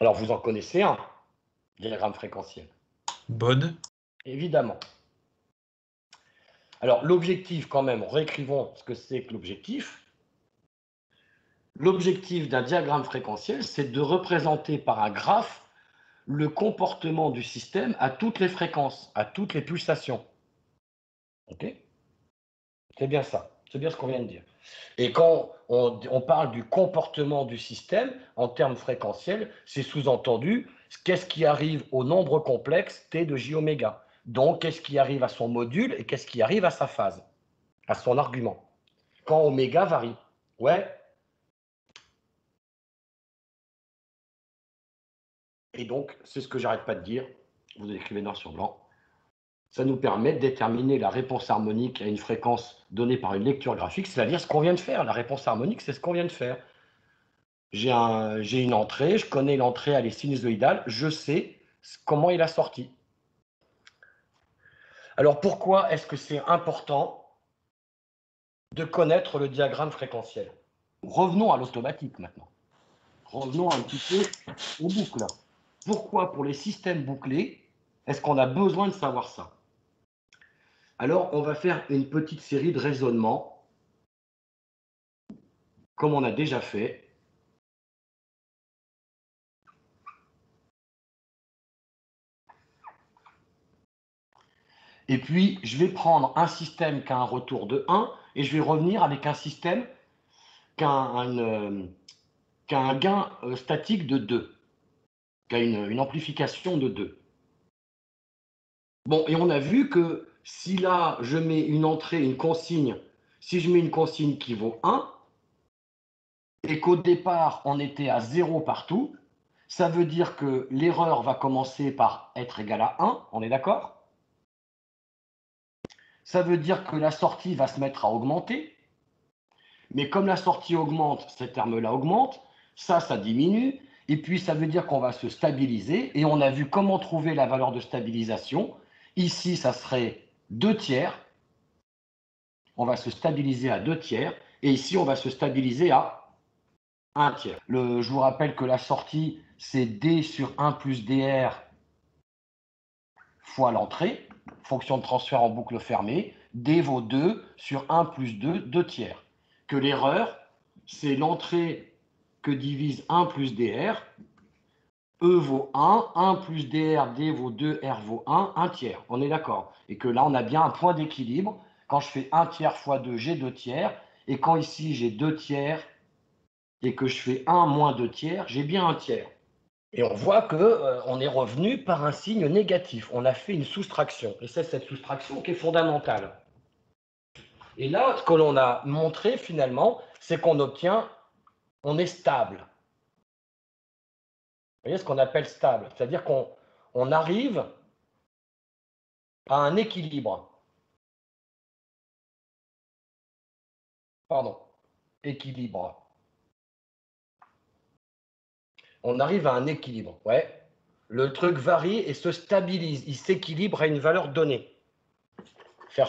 Alors, vous en connaissez un, diagramme fréquentiel. Bode. Évidemment. Alors, l'objectif, quand même, réécrivons ce que c'est que l'objectif. L'objectif d'un diagramme fréquentiel, c'est de représenter par un graphe le comportement du système à toutes les fréquences, à toutes les pulsations. OK? C'est bien ça. C'est bien ce qu'on vient de dire. Et quand on parle du comportement du système en termes fréquentiels, c'est sous-entendu qu'est-ce qui arrive au nombre complexe T de J oméga. Donc, qu'est-ce qui arrive à son module et qu'est-ce qui arrive à sa phase, à son argument, quand oméga varie. Ouais. Et donc, c'est ce que j'arrête pas de dire. Vous écrivez noir sur blanc. Ça nous permet de déterminer la réponse harmonique à une fréquence donnée par une lecture graphique, c'est-à-dire ce qu'on vient de faire. La réponse harmonique, c'est ce qu'on vient de faire. J'ai une entrée, je connais l'entrée, elle est sinusoïdale, je sais comment il a sorti. Alors pourquoi est-ce que c'est important de connaître le diagramme fréquentiel? Revenons à l'automatique maintenant. Revenons un petit peu aux boucles. Pourquoi pour les systèmes bouclés, est-ce qu'on a besoin de savoir ça? Alors, on va faire une petite série de raisonnements, comme on a déjà fait. Et puis, je vais prendre un système qui a un retour de 1, et je vais revenir avec un système qui a un gain statique de 2, qui a une amplification de 2. Bon, et on a vu que si là, je mets une entrée, une consigne, si je mets une consigne qui vaut 1, et qu'au départ, on était à 0 partout, ça veut dire que l'erreur va commencer par être égale à 1, on est d'accord? Ça veut dire que la sortie va se mettre à augmenter, mais comme la sortie augmente, ces termes-là augmentent, ça diminue, et puis ça veut dire qu'on va se stabiliser, et on a vu comment trouver la valeur de stabilisation. Ici, ça serait 2 tiers, on va se stabiliser à 2 tiers, et ici, on va se stabiliser à 1 tiers. Je vous rappelle que la sortie, c'est D sur 1 plus DR fois l'entrée, fonction de transfert en boucle fermée, D vaut 2 sur 1 plus 2, 2 tiers. Que l'erreur, c'est l'entrée que divise 1 plus DR, E vaut 1, 1 plus DR, D vaut 2, R vaut 1 tiers. On est d'accord. Et que là, on a bien un point d'équilibre. Quand je fais 1 tiers fois 2, j'ai 2 tiers. Et quand ici, j'ai 2 tiers et que je fais 1 moins 2 tiers, j'ai bien 1 tiers. Et on voit qu'on est revenu par un signe négatif. On a fait une soustraction. Et c'est cette soustraction qui est fondamentale. Et là, ce que l'on a montré finalement, c'est qu'on obtient, on est stable. Vous voyez ce qu'on appelle stable, c'est-à-dire qu'on arrive à un équilibre. Pardon, équilibre. On arrive à un équilibre, ouais. Le truc varie et se stabilise, il s'équilibre à une valeur donnée. Faire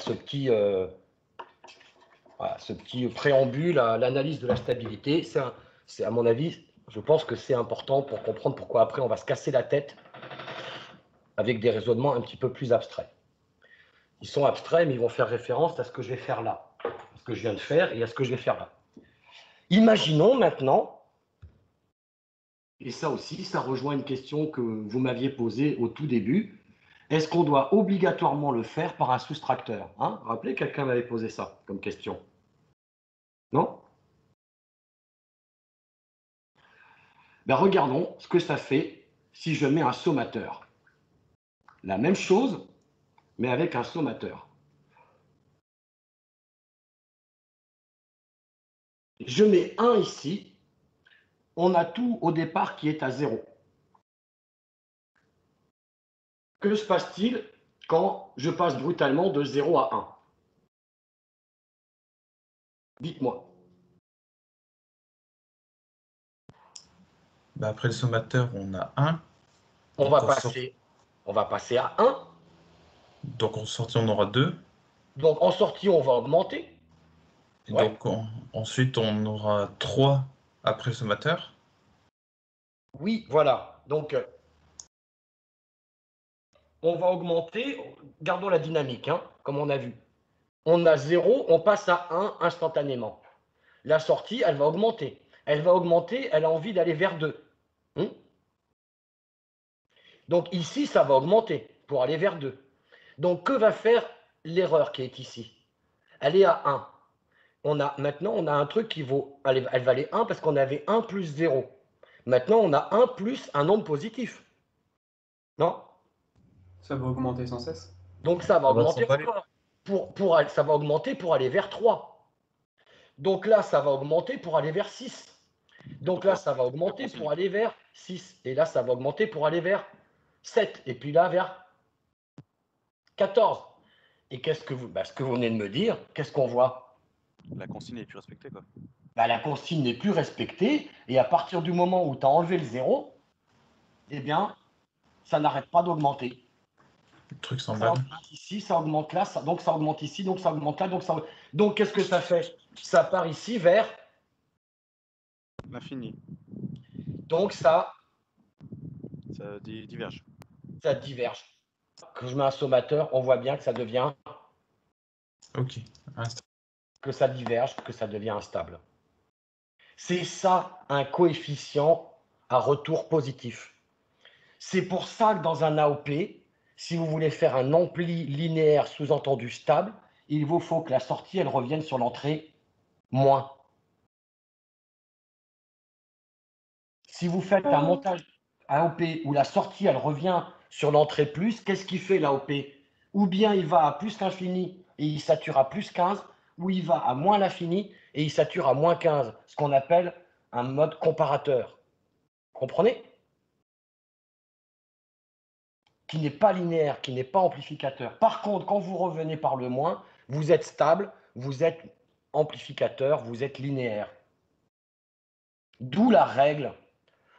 voilà, ce petit préambule à l'analyse de la stabilité, c'est à mon avis, je pense que c'est important pour comprendre pourquoi après on va se casser la tête avec des raisonnements un petit peu plus abstraits. Ils sont abstraits, mais ils vont faire référence à ce que je vais faire là, à ce que je viens de faire et à ce que je vais faire là. Imaginons maintenant, et ça aussi, ça rejoint une question que vous m'aviez posée au tout début, est-ce qu'on doit obligatoirement le faire par un soustracteur, hein? Vous vous rappelez, quelqu'un m'avait posé ça comme question. Non? Ben regardons ce que ça fait si je mets un sommateur. La même chose, mais avec un sommateur. Je mets 1 ici, on a tout au départ qui est à 0. Que se passe-t-il quand je passe brutalement de 0 à 1? Dites-moi. Bah, après le sommateur, on a 1. On va passer à 1. Donc en sortie, on aura 2. Donc en sortie, on va augmenter. Et Ouais. donc ensuite, on aura 3 après le sommateur. Oui, voilà. Donc, on va augmenter, gardons la dynamique, hein, comme on a vu. On a 0, on passe à 1 instantanément. La sortie, elle va augmenter. Elle va augmenter, elle a envie d'aller vers 2. Donc ici, ça va augmenter pour aller vers 2. Donc que va faire l'erreur qui est ici? Elle est à 1. Maintenant, on a un truc qui vaut, elle va aller 1 parce qu'on avait 1 plus 0. Maintenant, on a 1 plus un nombre positif. Non? Ça va augmenter sans cesse. Donc ça va augmenter s'emballer. encore. Ça va augmenter pour aller vers 3. Donc là, ça va augmenter pour aller vers 6. Donc là, ça va augmenter pour aller vers 6. Et là, ça va augmenter pour aller vers 7. Et puis là, vers 14. Et qu'est-ce que ce que vous venez de me dire, qu'est-ce qu'on voit? La consigne n'est plus respectée, quoi. La consigne n'est plus respectée. Et à partir du moment où tu as enlevé le 0, eh bien, ça n'arrête pas d'augmenter. Le truc Ça s'emballe. augmente ici, ça augmente là, donc ça augmente ici, donc ça augmente là, donc qu'est-ce que ça fait? Ça part ici vers L'infini. donc ça diverge. Ça diverge. Quand je mets un sommateur, on voit bien que ça devient Ok. Instable. que ça diverge, que ça devient instable. C'est ça un coefficient à retour positif. C'est pour ça que dans un AOP, si vous voulez faire un ampli linéaire sous-entendu stable, il vous faut que la sortie elle revienne sur l'entrée moins. Si vous faites un montage AOP où la sortie elle revient sur l'entrée plus, qu'est-ce qu'il fait l'AOP? Ou bien il va à plus l'infini et il sature à plus 15, ou il va à moins l'infini et il sature à moins 15, ce qu'on appelle un mode comparateur. Comprenez? Qui n'est pas linéaire, qui n'est pas amplificateur. Par contre, quand vous revenez par le moins, vous êtes stable, vous êtes amplificateur, vous êtes linéaire. D'où la règle,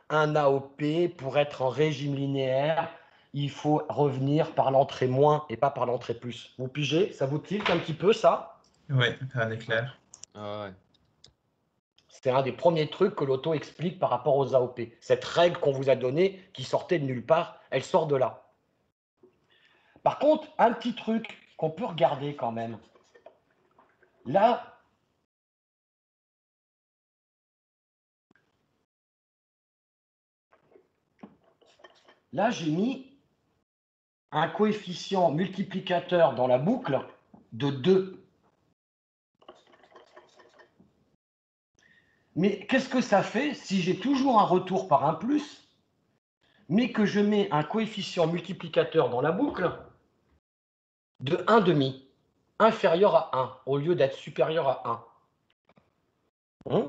un AOP, pour être en régime linéaire, il faut revenir par l'entrée moins et pas par l'entrée plus. Vous pigez? Ça vous tilte un petit peu, ça? Ouais, un éclair. Ah ouais. C'est un des premiers trucs que l'auto explique par rapport aux AOP. Cette règle qu'on vous a donnée, qui sortait de nulle part, elle sort de là. Par contre, un petit truc qu'on peut regarder quand même. Là, j'ai mis un coefficient multiplicateur dans la boucle de 2. Mais qu'est-ce que ça fait si j'ai toujours un retour par un plus, mais que je mets un coefficient multiplicateur dans la boucle de 1,5, inférieur à 1, au lieu d'être supérieur à 1.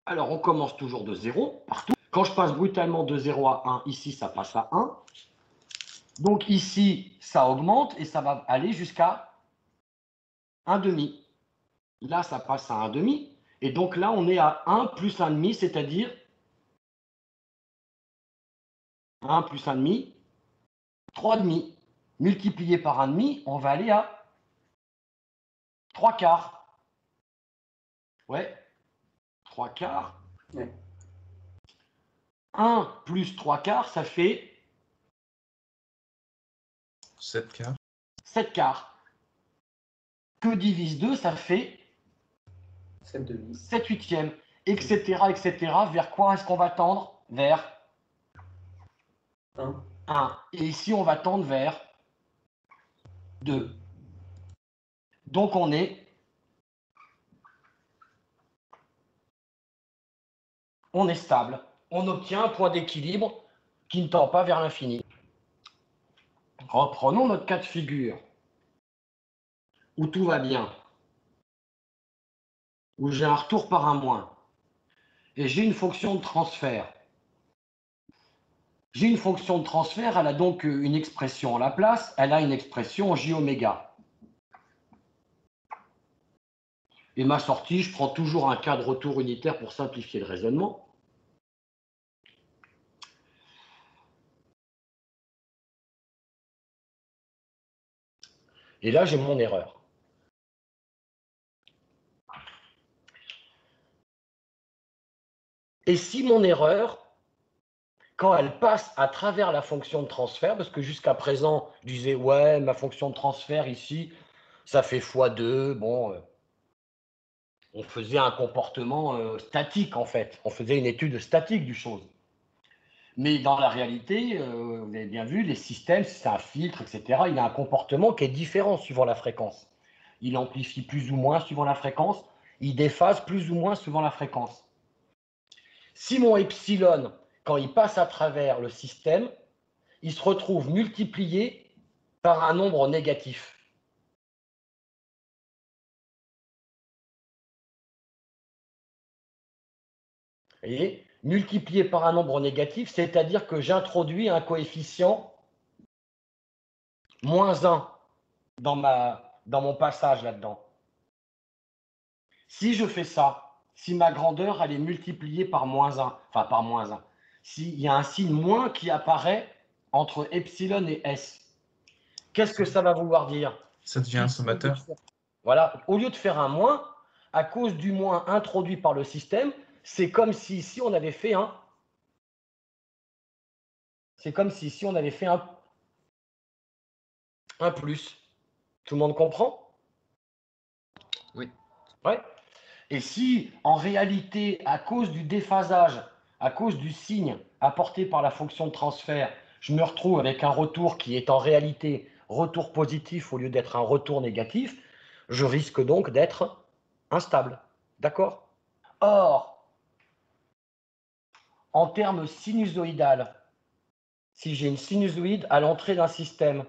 Alors, on commence toujours de 0, partout. Quand je passe brutalement de 0 à 1, ici, ça passe à 1. Donc ici, ça augmente et ça va aller jusqu'à 1,5. Là, ça passe à 1,5. Et donc là, on est à 1 plus 1,5, c'est-à-dire 1 plus 1,5, 3,5. Multiplié par 1,5, on va aller à 3 quarts. Ouais, 3 quarts. Ouais. 1 plus 3 quarts, ça fait 7 quarts. 7 quarts. Que divise 2, ça fait 7 demi. 7 huitièmes, etc., etc. Vers quoi est-ce qu'on va tendre? Vers 1. 1. Et ici, on va tendre vers 2. Donc, on est stable. On obtient un point d'équilibre qui ne tend pas vers l'infini. Reprenons notre cas de figure où tout va bien, où j'ai un retour par un moins, et j'ai une fonction de transfert. J'ai une fonction de transfert, elle a donc une expression en Laplace, elle a une expression en J-oméga. Et ma sortie, je prends toujours un cas de retour unitaire pour simplifier le raisonnement. Et là, j'ai mon erreur. Et si mon erreur, quand elle passe à travers la fonction de transfert, parce que jusqu'à présent, je disais, ouais, ma fonction de transfert ici, ça fait x2, bon, on faisait un comportement statique en fait, on faisait une étude statique du chose. Mais dans la réalité, vous avez bien vu, les systèmes, si c'est un filtre, etc., il a un comportement qui est différent suivant la fréquence. Il amplifie plus ou moins suivant la fréquence, il déphase plus ou moins suivant la fréquence. Si mon epsilon, quand il passe à travers le système, il se retrouve multiplié par un nombre négatif. Vous voyez, multiplié par un nombre négatif, c'est-à-dire que j'introduis un coefficient -1 dans mon passage là-dedans. Si je fais ça, si ma grandeur elle est multipliée par -1, enfin par -1, s'il y a un signe moins qui apparaît entre epsilon et s, qu'est-ce que ça va vouloir dire? Ça devient un sommateur. Voilà, au lieu de faire un moins, à cause du moins introduit par le système, c'est comme si ici on avait fait un. C'est comme si ici on avait fait un plus. Tout le monde comprend? Oui. Ouais. Et si, en réalité, à cause du déphasage, à cause du signe apporté par la fonction de transfert, je me retrouve avec un retour qui est en réalité retour positif au lieu d'être un retour négatif, je risque donc d'être instable. D'accord? Or, en termes sinusoïdal, si j'ai une sinusoïde à l'entrée d'un système,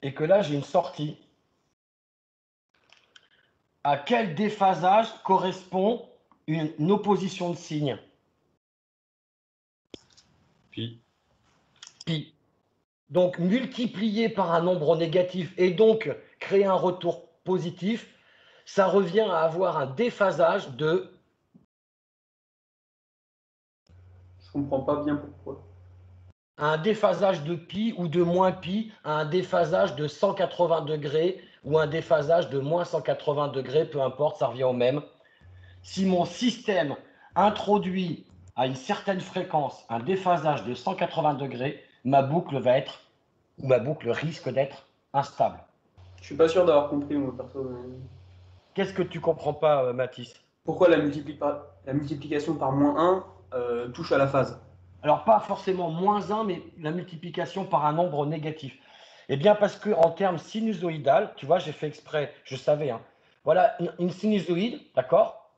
et que là j'ai une sortie, à quel déphasage correspond une opposition de signe? Pi. Pi. Donc multiplié par un nombre négatif et donc créer un retour positif, ça revient à avoir un déphasage de... Je comprends pas bien pourquoi. Un déphasage de pi ou de moins pi à un déphasage de 180 degrés ou un déphasage de moins 180 degrés, peu importe, ça revient au même. Si mon système introduit à une certaine fréquence un déphasage de 180 degrés, ma boucle va être, ou ma boucle risque d'être instable. Je suis pas sûr d'avoir compris, moi, perso. Qu'est-ce que tu comprends pas, Mathis? Pourquoi la multiplication par -1 touche à la phase? Alors, pas forcément -1, mais la multiplication par un nombre négatif. Eh bien, parce qu'en termes sinusoïdal, tu vois, j'ai fait exprès, je savais. Hein. Voilà, une sinusoïde, d'accord?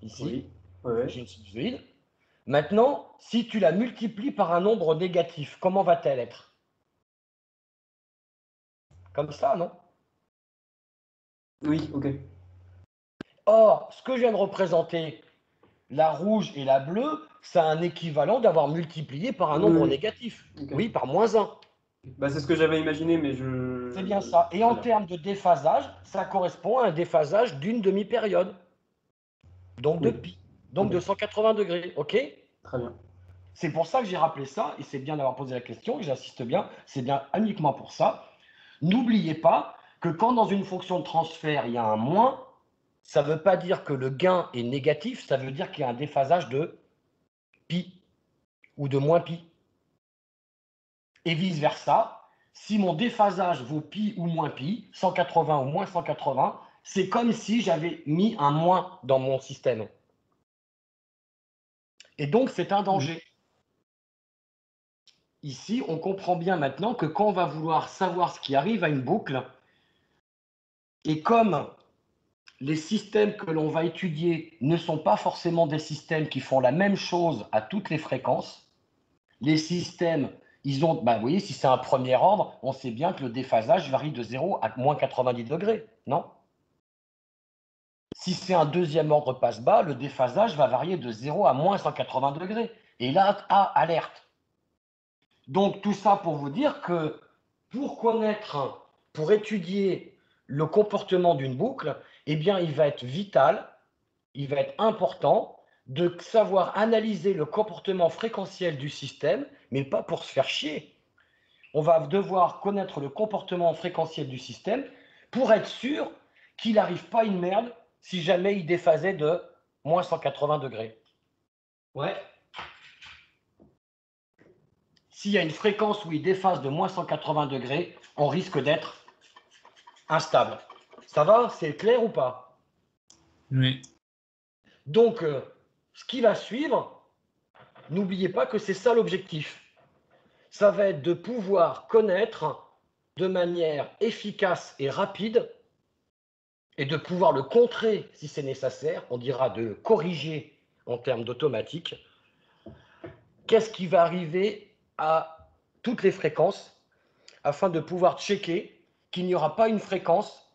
Ici, Oui. Ouais. j'ai une sinusoïde. Maintenant, si tu la multiplies par un nombre négatif, comment va-t-elle être? Comme ça, non? Oui, ok. Or, ce que je viens de représenter, la rouge et la bleue, ça a un équivalent d'avoir multiplié par un nombre Oui. négatif. Ok. Oui, par -1. Bah, c'est ce que j'avais imaginé, mais je... C'est bien ça. Et en termes de déphasage, ça correspond à un déphasage d'une demi-période. Donc de Oui. pi. Donc Ok. de 180 degrés. OK? Très bien. C'est pour ça que j'ai rappelé ça, et c'est bien d'avoir posé la question, et j'insiste bien, c'est bien uniquement pour ça. N'oubliez pas que quand dans une fonction de transfert, il y a un moins, ça ne veut pas dire que le gain est négatif, ça veut dire qu'il y a un déphasage de pi ou de moins pi. Et vice-versa, si mon déphasage vaut pi ou moins pi, 180 ou moins 180, c'est comme si j'avais mis un moins dans mon système. Et donc, c'est un danger. Ici, on comprend bien maintenant que quand on va vouloir savoir ce qui arrive à une boucle, et comme les systèmes que l'on va étudier ne sont pas forcément des systèmes qui font la même chose à toutes les fréquences, les systèmes, ils ont, vous voyez, si c'est un premier ordre, on sait bien que le déphasage varie de 0 à moins 90 degrés, non? Si c'est un deuxième ordre passe-bas, le déphasage va varier de 0 à moins 180 degrés. Et là, alerte. Donc, tout ça pour vous dire que pour connaître, pour étudier le comportement d'une boucle, eh bien, il va être vital, il va être important de savoir analyser le comportement fréquentiel du système, mais pas pour se faire chier. On va devoir connaître le comportement fréquentiel du système pour être sûr qu'il n'arrive pas une merde si jamais il déphasait de moins 180 degrés. Ouais. S'il y a une fréquence où il déphase de moins 180 degrés, on risque d'être instable. Ça va? C'est clair ou pas? Oui. Donc, ce qui va suivre, n'oubliez pas que c'est ça l'objectif. Ça va être de pouvoir connaître de manière efficace et rapide et de pouvoir le contrer si c'est nécessaire. On dira de le corriger en termes d'automatique. Qu'est-ce qui va arriver à toutes les fréquences afin de pouvoir checker qu'il n'y aura pas une fréquence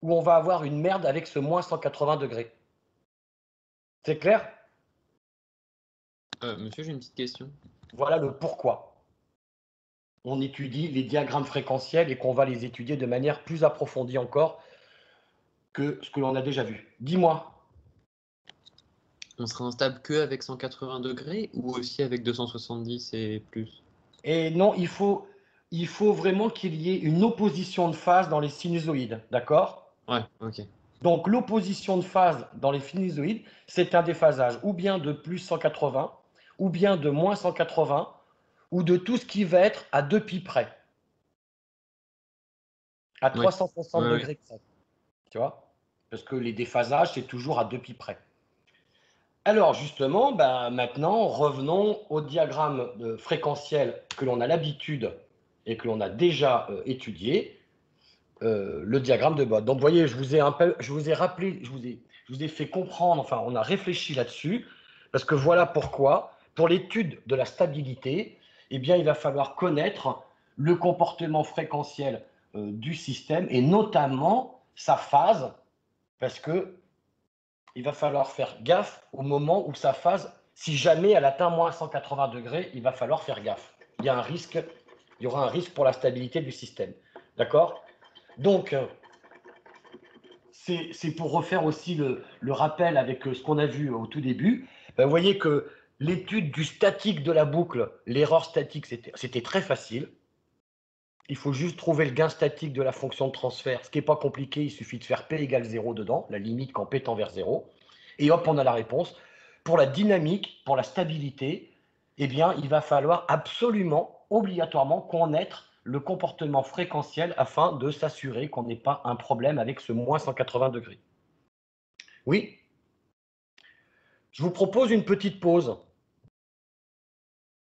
où on va avoir une merde avec ce moins 180 degrés. C'est clair? Monsieur, j'ai une petite question. Voilà le pourquoi. On étudie les diagrammes fréquentiels et qu'on va les étudier de manière plus approfondie encore que ce que l'on a déjà vu. Dis-moi. On sera instable que avec 180 degrés ou aussi avec 270 et plus? Et non, il faut vraiment qu'il y ait une opposition de phase dans les sinusoïdes, d'accord? Ouais, ok. Donc l'opposition de phase dans les sinusoïdes, c'est un déphasage ou bien de plus 180, ou bien de moins 180, ou de tout ce qui va être à 2 pi près. À 360 degrés près. Tu vois? Parce que les déphasages, c'est toujours à 2 pi près. Alors justement, maintenant, revenons au diagramme fréquentiel que l'on a l'habitude et que l'on a déjà étudié, le diagramme de Bode. Donc vous voyez, je vous ai rappelé, je vous ai fait comprendre, enfin on a réfléchi là-dessus, parce que voilà pourquoi, pour l'étude de la stabilité, eh bien il va falloir connaître le comportement fréquentiel du système et notamment sa phase, parce que il va falloir faire gaffe au moment où sa phase, si jamais elle atteint moins 180 degrés, il va falloir faire gaffe. Il y aura un risque pour la stabilité du système. D'accord? Donc, c'est pour refaire aussi le rappel avec ce qu'on a vu au tout début. Vous voyez que l'étude du statique de la boucle, l'erreur statique, c'était très facile. Il faut juste trouver le gain statique de la fonction de transfert, ce qui n'est pas compliqué, il suffit de faire P égale 0 dedans, la limite quand P tend vers 0. Et hop, on a la réponse. Pour la dynamique, pour la stabilité, eh bien, il va falloir absolument, obligatoirement, connaître le comportement fréquentiel afin de s'assurer qu'on n'ait pas un problème avec ce moins 180 degrés. Oui? Je vous propose une petite pause.